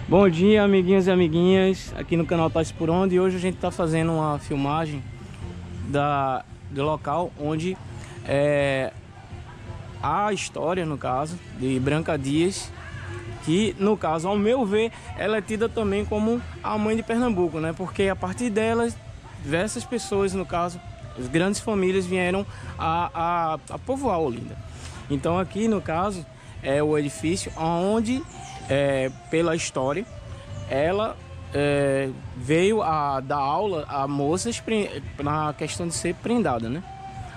Bom dia, amiguinhos e amiguinhas, aqui no canal Paz por Onde. E hoje a gente está fazendo uma filmagem do local onde a história, no caso, de Branca Dias, que, no caso, ao meu ver, ela é tida também como a mãe de Pernambuco, né? Porque a partir dela, diversas pessoas, no caso, as grandes famílias vieram a povoar Olinda. Então aqui, no caso, é o edifício onde, pela história, ela veio a dar aula a moças na questão de ser prendada, né?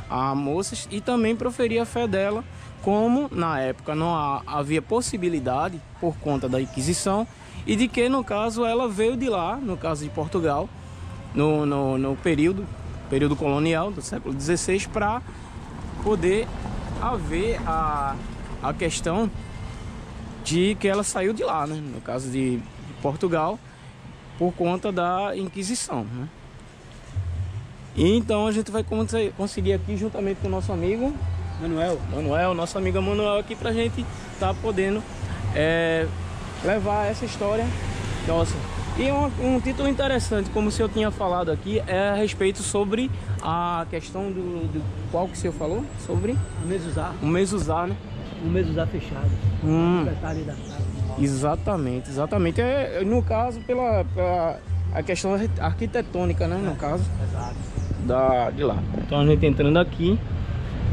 A moças, e também proferir a fé dela, como na época não havia possibilidade por conta da Inquisição, e de que, no caso, ela veio de lá, no caso de Portugal, no período colonial do século XVI, para poder haver a questão de que ela saiu de lá, né? No caso de Portugal, por conta da Inquisição, né? E então a gente vai conseguir aqui, juntamente com o nosso amigo Manuel, nosso amigo Manuel, aqui pra gente tá podendo levar essa história nossa. E um título interessante, como o senhor tinha falado aqui, é a respeito sobre a questão do qual que o senhor falou? Sobre? O Mezuzá. O Mezuzá, né? O Mezuzá fechado. Detalhe da casa. Exatamente. No caso, pela a questão arquitetônica, né? No caso. Exato. De lá. Então a gente entrando aqui,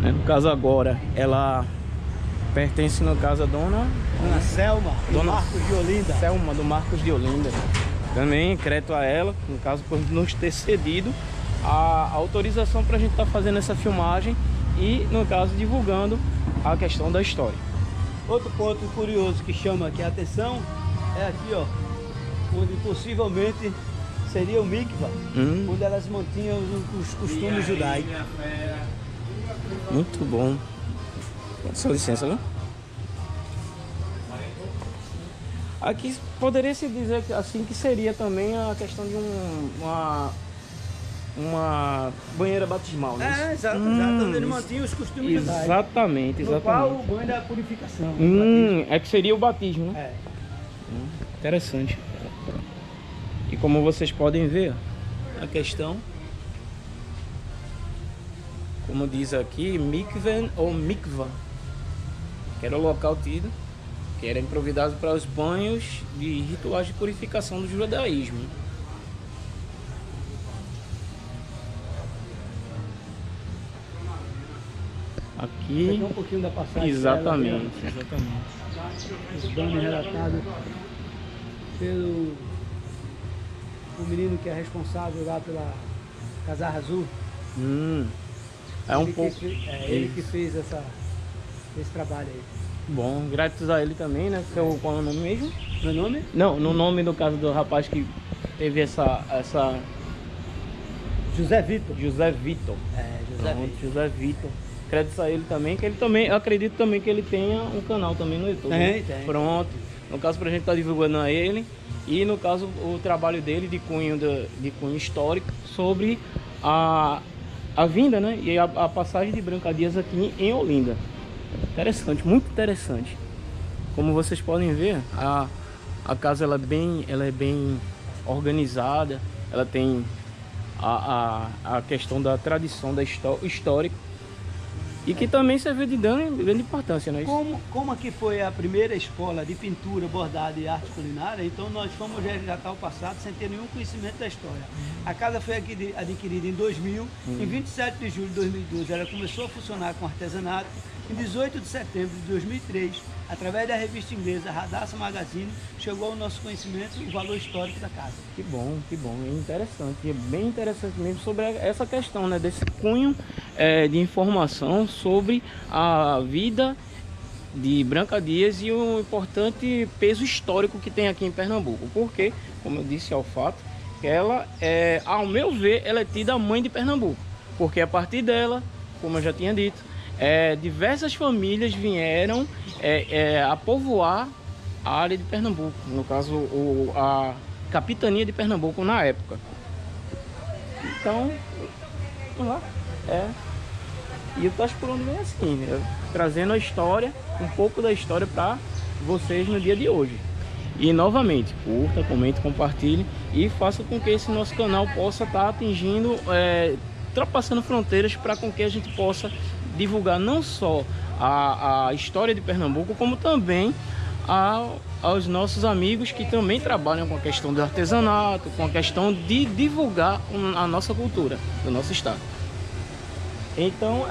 né? No caso agora, ela pertence, no caso, a Dona Selma, do Marcos de Olinda. Selma, do Marcos de Olinda. Também crédito a ela, no caso, por nos ter cedido a autorização para a gente estar fazendo essa filmagem e, no caso, divulgando a questão da história. Outro ponto curioso que chama aqui a atenção é aqui, ó, onde possivelmente seria o mikvah, onde elas mantinham os costumes judaicos. Muito bom. Com sua licença, né? Aqui poderia se dizer assim que seria também a questão de uma banheira batismal, né? Exato. Onde eles mantinham os costumes judaicos. Exatamente. No qual o banho da purificação. É que seria o batismo, né? Interessante. E como vocês podem ver, a questão, como diz aqui, mikven ou mikvah, que era o local tido, que era improvisado para os banhos de rituais de purificação do judaísmo. Aqui um pouquinho da passagem. exatamente. Os banhos relatados pelo menino que é responsável lá pela Casarra Azul. Ele que fez esse trabalho aí. Bom, graças a ele também, né? Qual é o nome mesmo? Meu nome? Não, no nome, no caso do rapaz que teve essa... José Vitor. José Vitor. José Vitor. Crédito a ele também, que ele também, eu acredito também que ele tenha um canal também no YouTube. Tem. Pronto. No caso, pra gente estar divulgando a ele. E no caso, o trabalho dele de cunho histórico sobre a vinda, né? E a passagem de Branca Dias aqui em Olinda. Interessante, muito interessante. Como vocês podem ver, a casa ela é bem organizada. Ela tem a questão da tradição histórica. E que também serviu de grande importância, não é isso? Como aqui foi a primeira escola de pintura, bordado e arte culinária, então nós fomos resgatar o passado sem ter nenhum conhecimento da história. A casa foi adquirida em 2000, em 27 de julho de 2012 ela começou a funcionar com artesanato. Em 18 de setembro de 2003, através da revista inglesa Radassa Magazine, chegou ao nosso conhecimento o valor histórico da casa. Que bom, é interessante, é bem interessante mesmo sobre essa questão, né, desse cunho de informação sobre a vida de Branca Dias e o importante peso histórico que tem aqui em Pernambuco, porque, como eu disse ao fato, que ela ao meu ver, ela é tida a mãe de Pernambuco, porque a partir dela, como eu já tinha dito, diversas famílias vieram a povoar a área de Pernambuco, no caso a capitania de Pernambuco na época. Então, vamos lá. E o Paz por Onde vem assim, né? Trazendo a história, um pouco da história para vocês no dia de hoje. E novamente, curta, comente, compartilhe e faça com que esse nosso canal possa estar atingindo, ultrapassando fronteiras, para com que a gente possa divulgar não só a história de Pernambuco, como também aos nossos amigos que também trabalham com a questão do artesanato, com a questão de divulgar a nossa cultura do nosso estado. Então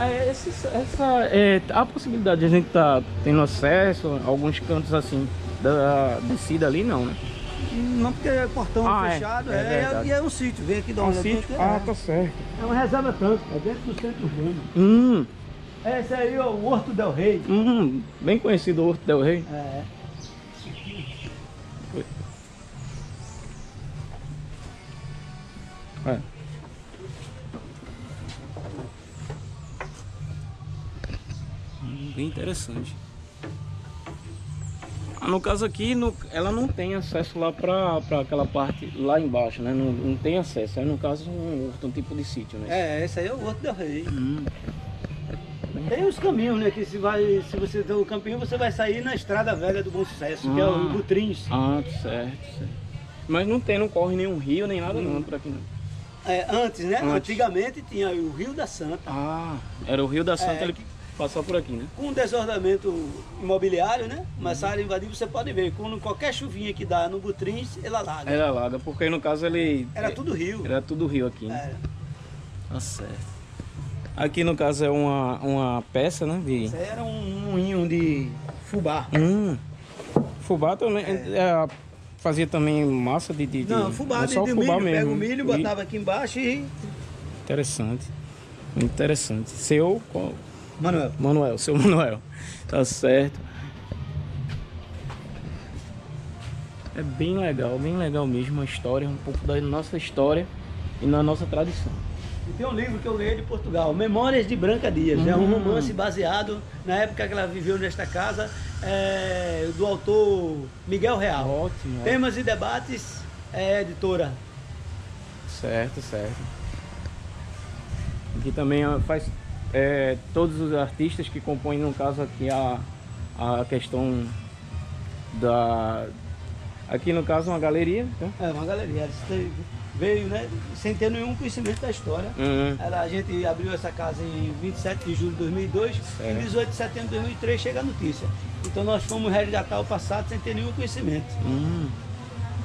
a possibilidade de a gente estar tendo acesso a alguns cantos assim da descida ali, não, né? Não, porque é portão fechado, e é um sítio, vem aqui dar uma olhadinha. Tá certo. É uma reserva tanto, é dentro do centro urbano. Esse aí é o Horto Del Rey. Bem conhecido o Horto Del Rey. Bem interessante. No caso aqui, ela não tem acesso lá para aquela parte lá embaixo, né? Não tem acesso. É no caso um tipo de sítio, né? Esse aí é o Horto Del Rey. Tem os caminhos, né? Que se você der o campinho, você vai sair na Estrada Velha do Bom Sucesso, que é o Butrins. Certo. Mas não corre nenhum rio, nem nada não por aqui não. Antes, né? Antigamente tinha o Rio da Santa. Era o Rio da Santa, ele passou por aqui, né? Com o desordamento imobiliário, né? Começaram a invadir, você pode ver, quando qualquer chuvinha que dá no Butrins, ele alaga. Ele alaga, porque no caso ele... Era tudo rio. Era tudo rio aqui, né? Tá certo. Aqui no caso é uma peça, né? Isso aí era um moinho de fubá. Fubá também... fazia também massa de... Não, fubá de milho. Mesmo. Pega o milho, botava aqui embaixo e... Interessante. Muito interessante. Seu... Manuel. Seu Manuel. Tá certo. É bem legal mesmo a história, um pouco da nossa história e na nossa tradição. E tem um livro que eu ganhei de Portugal, Memórias de Branca Dias. É um romance baseado na época que ela viveu nesta casa, do autor Miguel Real. Ótimo. Temas e Debates, editora. Certo. Aqui também faz todos os artistas que compõem, no caso aqui, a questão da... Aqui no caso uma galeria. Tá? Uma galeria. Veio, né, sem ter nenhum conhecimento da história. A gente abriu essa casa em 27 de julho de 2002, em 18 de setembro de 2003 chega a notícia. Então nós fomos resgatar o passado sem ter nenhum conhecimento.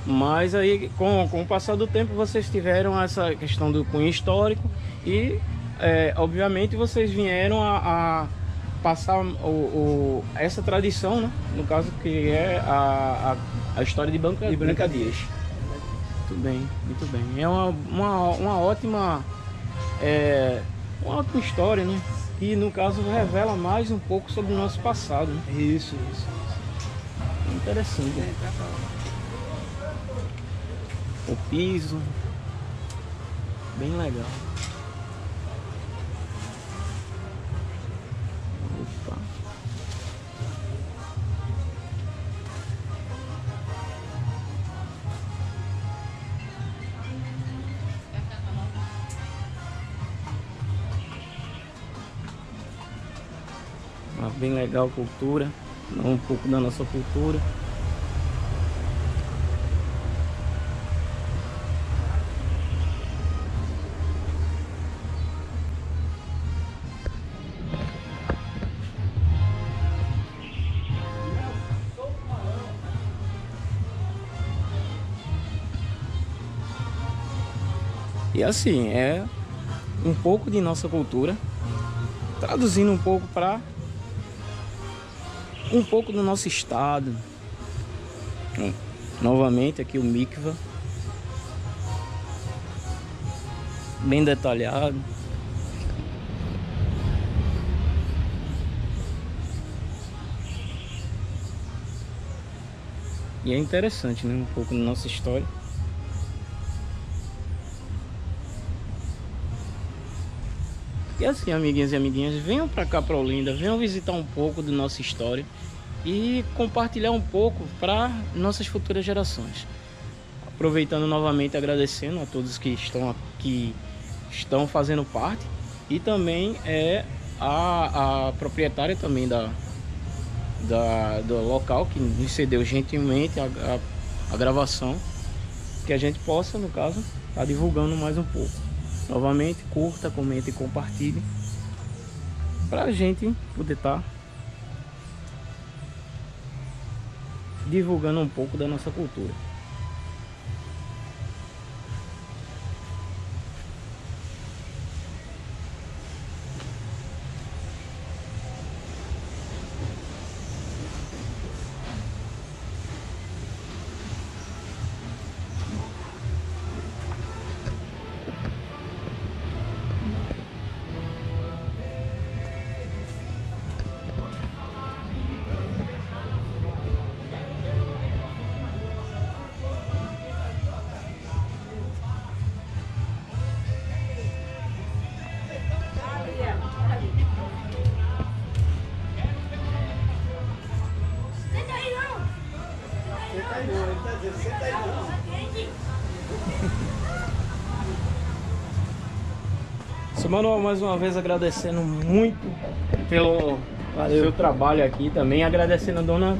Mas aí, com o passar do tempo, vocês tiveram essa questão do cunho histórico e, obviamente, vocês vieram a passar essa tradição, né? No caso, que é a história de Branca Dias. Muito bem. É uma ótima história, né? E no caso revela mais um pouco sobre o nosso passado, né? Isso. Interessante. O piso, bem legal. Opa. Bem legal a cultura, um pouco da nossa cultura. E assim, é um pouco de nossa cultura, traduzindo um pouco para um pouco do nosso estado. Novamente aqui o Mikva, bem detalhado. E é interessante, né? Um pouco da nossa história. E assim, amiguinhos e amiguinhas, venham para cá, para Olinda, venham visitar um pouco da nossa história e compartilhar um pouco para nossas futuras gerações. Aproveitando novamente, agradecendo a todos que estão fazendo parte, e também a proprietária também do local que nos cedeu gentilmente a gravação, que a gente possa, no caso, estar divulgando mais um pouco. Novamente, curta, comente e compartilhe, para a gente poder estar divulgando um pouco da nossa cultura. Seu Manuel, mais uma vez agradecendo muito pelo seu trabalho aqui também, agradecendo a Dona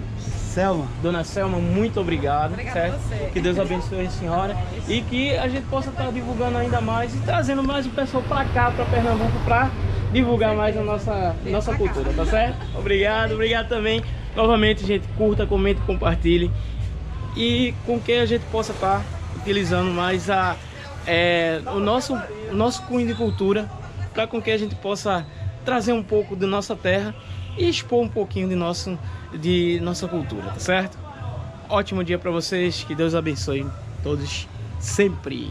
Selma, muito obrigado. Obrigada certo? a você. Que Deus abençoe a senhora e que a gente possa estar divulgando ainda mais e trazendo mais o pessoal para cá, para Pernambuco, para divulgar mais a nossa cultura, tá certo? Obrigado também. Novamente, gente, curta, comente, compartilhe e com que a gente possa estar utilizando mais o nosso cunho de cultura, para com que a gente possa trazer um pouco de nossa terra e expor um pouquinho de nossa cultura, tá certo? Ótimo dia para vocês, que Deus abençoe todos sempre.